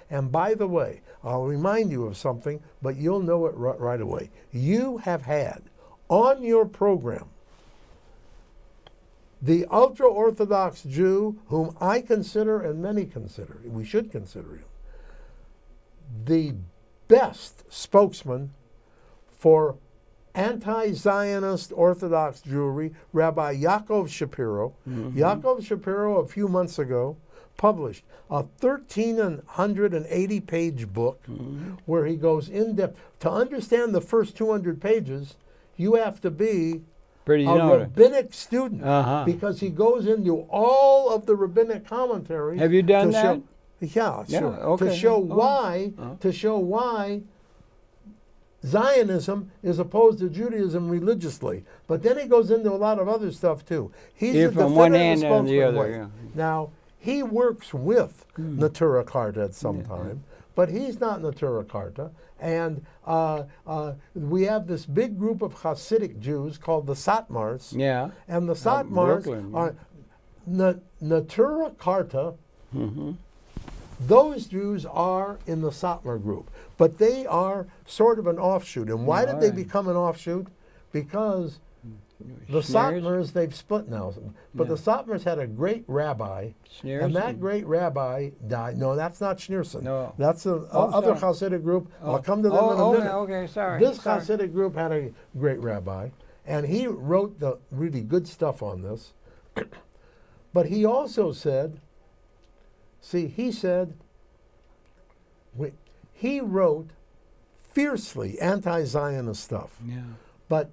and by the way, I'll remind you of something, but you'll know it right away. You have had on your program the ultra-Orthodox Jew, whom I consider and many consider, we should consider him, the best spokesman for anti-Zionist Orthodox Jewry, Rabbi Yaakov Shapiro. Yaakov Shapiro, a few months ago, published a 1,380-page book where he goes in depth. To understand the first 200 pages, you have to be rabbinic student because he goes into all of the rabbinic commentaries. Have you done that? Yeah, sure. Okay. To show why Zionism is opposed to Judaism religiously. But then he goes into a lot of other stuff too. He's from one hand and the other. Now, he works with Natura Carta at some time, but he's not Natura Carta. And we have this big group of Hasidic Jews called the Satmars. Yeah. And the Satmars Brooklyn, are Natura Carta. Mm-hmm. Those Jews are in the Satmar group, but they are sort of an offshoot. And why did they become an offshoot? Because the Satmars, they've split now. But the Satmars had a great rabbi, and that great rabbi died. No, that's not Schneerson. No. That's other Hasidic group. I'll come to them in a minute. Okay, sorry. This Hasidic group had a great rabbi, and he wrote the really good stuff on this. But he also said, he wrote fiercely anti-Zionist stuff. Yeah. But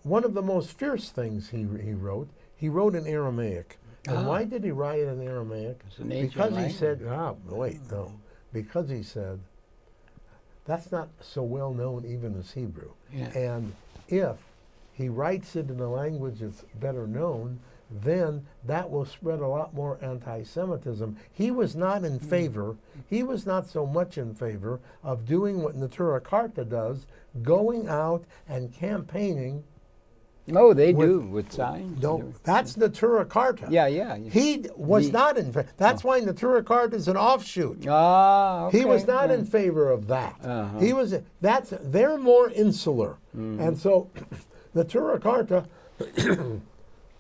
one of the most fierce things he wrote in Aramaic. And why did he write it in Aramaic? It's an ancient because language. he said, because he said, that's not so well known even as Hebrew. Yeah. And if he writes it in a language that's better known, then that will spread a lot more anti-Semitism. He was not in favor, he was not so much in favor of doing what Natura Carta does, going out and campaigning. No, they do with signs. No, that's Natura Carta. Yeah. He was not in favor. That's why Natura Carta is an offshoot. Okay. He was not in favor of that. Uh-huh. He was. They're more insular, and so Natura Carta.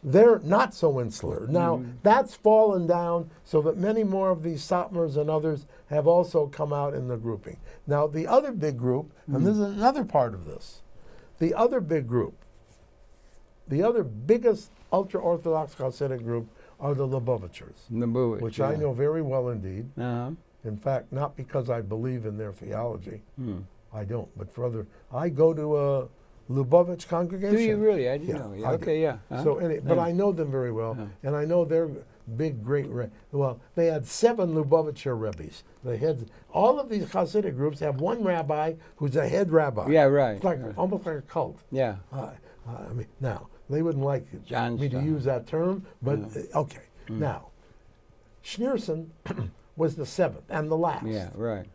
They're not so insular. Now, that's fallen down so that many more of these Satmars and others have also come out in the grouping. Now, the other big group, and this is another part of this, the other big group, the other biggest ultra-Orthodox Hasidic group are the Lubavitchers, which I know very well indeed. Uh-huh. In fact, not because I believe in their theology. I don't, but for other, I go to a Lubavitch congregation. Do you really? I didn't know. Yeah. Okay, yeah. Uh-huh. So, but I know them very well, and I know they're big, great. They had 7 Lubavitcher rabbis. They had all of these Hasidic groups have one rabbi who's a head rabbi. Yeah, right. It's like almost like a cult. Yeah. I mean, now they wouldn't like me to use that term, but okay. Now, Schneerson was the 7th and the last. Yeah, right.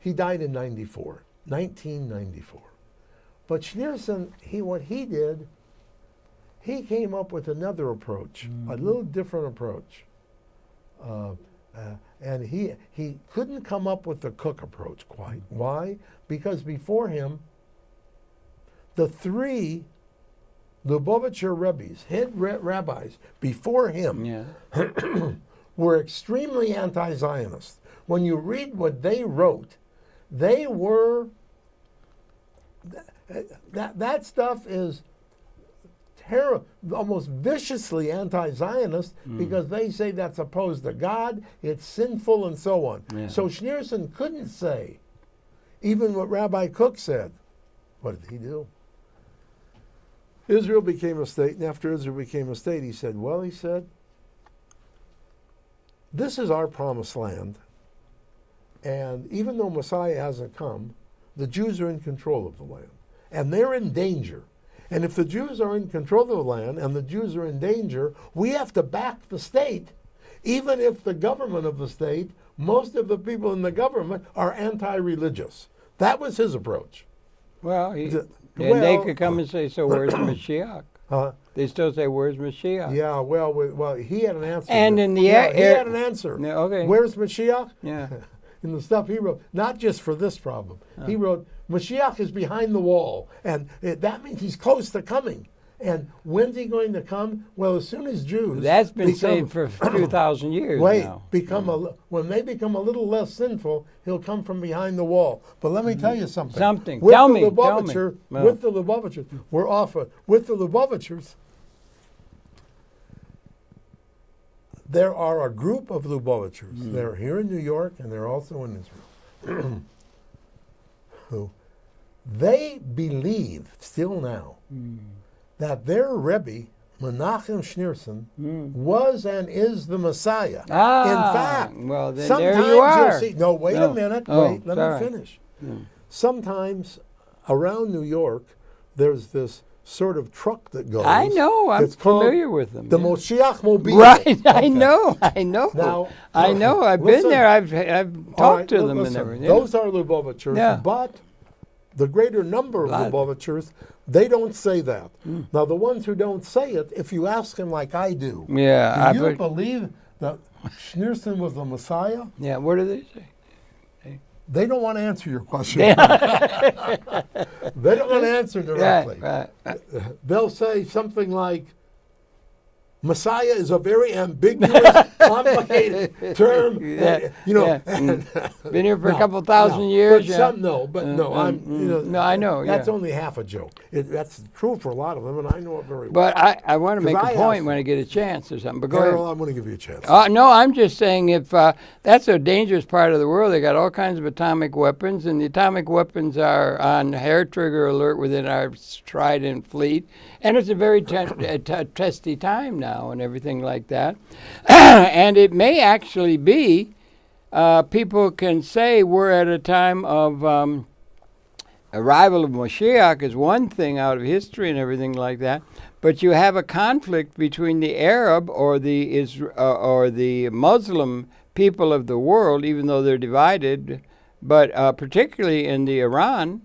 He died in 1994. But Schneerson, what he did, he came up with another approach, a little different approach. And he couldn't come up with the Cook approach quite. Why? Because before him, the 3 Lubavitcher rabbis, head rabbis, before him, were extremely anti-Zionist. When you read what they wrote, they were... That stuff is terrible, almost viciously anti-Zionist because they say that's opposed to God, it's sinful, and so on. Yeah. So Schneerson couldn't say even what Rabbi Cook said. What did he do? Israel became a state, and after Israel became a state, he said, this is our promised land, and even though Messiah hasn't come, the Jews are in control of the land. And they're in danger. And if the Jews are in control of the land and the Jews are in danger, we have to back the state, even if the government of the state, most of the people in the government are anti-religious. That was his approach. Well, they could come and say, so where's Mashiach? They still say, where's Mashiach? Yeah, well, he had an answer. And in the he had an answer. Yeah, okay. Where's Mashiach? Yeah. In the stuff he wrote, not just for this problem. He wrote, Mashiach is behind the wall, and that means he's close to coming. And when's he going to come? Well, as soon as Jews... That's been saying for 2,000 years now. When they become a little less sinful, he'll come from behind the wall. But let me tell you something. Tell me. With the Lubavitchers, we're off. With the Lubavitchers, there are a group of Lubavitchers. They're here in New York, and they're also in Israel. Who they believe still now that their Rebbe, Menachem Schneerson, was and is the Messiah. In fact, well, then sometimes there you are. you'll see. No, wait a minute. Let me finish. Yeah. Sometimes around New York, there's this sort of truck that goes. I know. I'm It's called familiar with them. the yeah. Moshiach Mobile. Right, Okay. I know. Now, I know. I've listen. been there. I've All talked right, to them listen, and everything. Those are Lubavitchers, Yeah. but the greater number of Lot. Lubavitchers, they don't say that. Now, the ones who don't say it, if you ask them like I do, Yeah, do you believe that Schneerson was the Messiah? Yeah, what do they say? They don't want to answer your question. They don't want to answer directly. Right. They'll say something like, Messiah is a very ambiguous, complicated term. Yeah, You know, yeah. and- Been here for a No, couple thousand no, years. But some no, but no. I'm, you know, no, I know. That's yeah. only half a joke. That's true for a lot of them, and I know it very well. But I want to make I a point asked when I get a chance or something. But go Harold, ahead. I'm going to give you a chance. No, I'm just saying if that's a dangerous part of the world. They got all kinds of atomic weapons, and the atomic weapons are on hair trigger alert within our Trident fleet. And it's a very testy time now and everything like that. And it may actually be, people can say we're at a time of arrival of Moshiach is one thing out of history and everything like that. But you have a conflict between the Arab or the Muslim people of the world, even though they're divided, but particularly in the Iran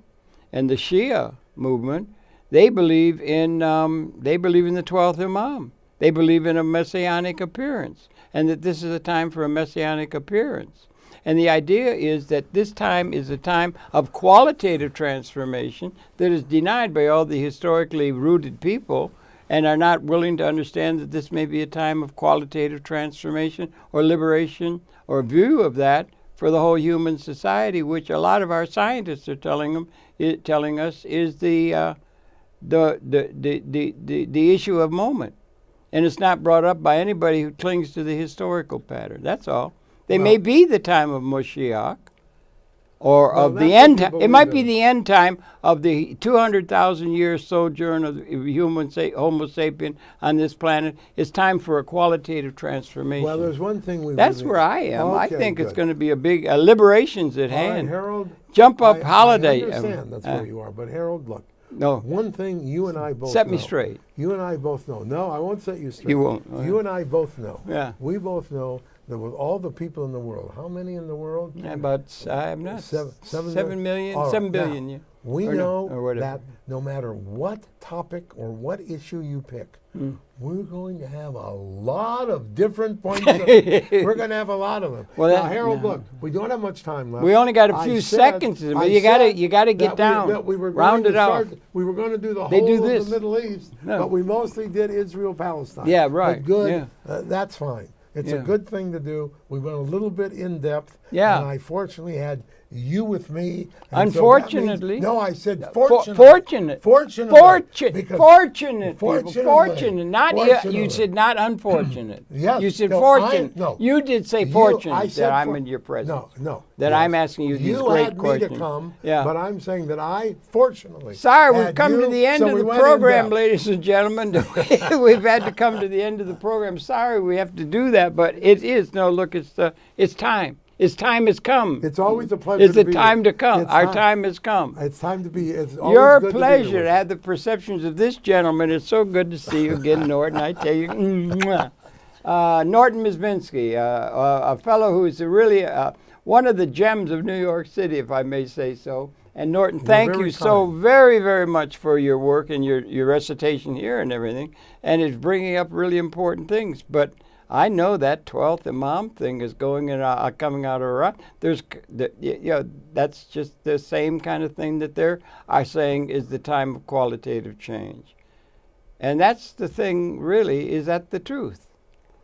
and the Shia movement, they believe in the 12th Imam. They believe in a messianic appearance, and that this is a time for a messianic appearance. And the idea is that this time is a time of qualitative transformation that is denied by all the historically rooted people and are not willing to understand that this may be a time of qualitative transformation or liberation or view of that for the whole human society, which a lot of our scientists are telling us is the issue of moment. And it's not brought up by anybody who clings to the historical pattern. That's all. They may be the time of Moshiach or of the end time. It might be the end time of the 200,000-year sojourn of Homo sapien on this planet. It's time for a qualitative transformation. Well, there's one thing That's where I am. Okay, I think good. it's going to be a big liberation's at All hand. right, Harold. Jump up holiday. I understand that's where you are, but Harold, look. No. One thing you and I both Set know. me straight. You and I both know. No, I won't set you straight. You won't. You and I both know. Yeah. We both know that with all the people in the world, how many in the world? Yeah, about I'm not 7 million, All right, 7 billion. now, Yeah. We Or know no, or whatever. that no matter what topic or what issue you pick, we're going to have a lot of different points. We're going to have a lot of them. Well, now, that- Harold, no. look, we don't have much time left. We only got a I few said- seconds, but I you said got to get that down, that we were round going it to out. start, we were going to do the They do whole this. of the Middle East, No. but we mostly did Israel-Palestine. Yeah, right, But good. yeah. That's fine. It's a Yeah. good thing to do. We went a little bit in depth. Yeah. And I fortunately had you with me. And so that Unfortunately. means, no, I said fortunate. Fortunate. Fortunately. Fortunate. Because Fortunate. People. Fortunately. Fortunate. Not Fortunately. you said not unfortunate. Yes. You said No, fortunate. no. You did say I fortunate said that I'm for- in your presence. No. That Yes. I'm asking you these You great had questions. me to come, Yeah. but I'm saying that I, fortunately, Sorry, we've had come to you, the end so of we the went in program, depth. ladies and gentlemen. We've had to come to the end of the program. Sorry, we have to do that, but it is. No, look, it's time. Its time has come. It's always a pleasure It's to the be time here. to come. It's Our time has come. It's time to be. It's always Your good pleasure to, be to here. have the perceptions of this gentleman. It's so good to see you again, Norton. I tell you. Norton Mezvinsky, a fellow who is really one of the gems of New York City, if I may say so. And Norton, thank you so very, very much for your work and your recitation here and everything. And it's bringing up really important things. But I know that 12th Imam thing is going and coming out of Iran. That's just the same kind of thing that they're saying is the time of qualitative change. And that's the thing, really, is that the truth?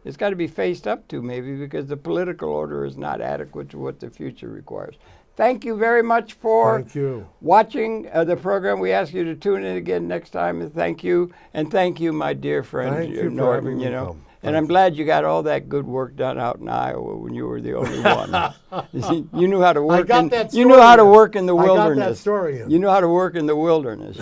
It's got to be faced up to, maybe, because the political order is not adequate to what the future requires. Thank you very much for watching the program. We ask you to tune in again next time. And thank you, my dear friend Thank you Norton. for having me come. And I'm glad you got all that good work done out in Iowa when you were the only one. You knew how to work. You knew how to work in the wilderness. I got that story in. You knew how to work in the wilderness.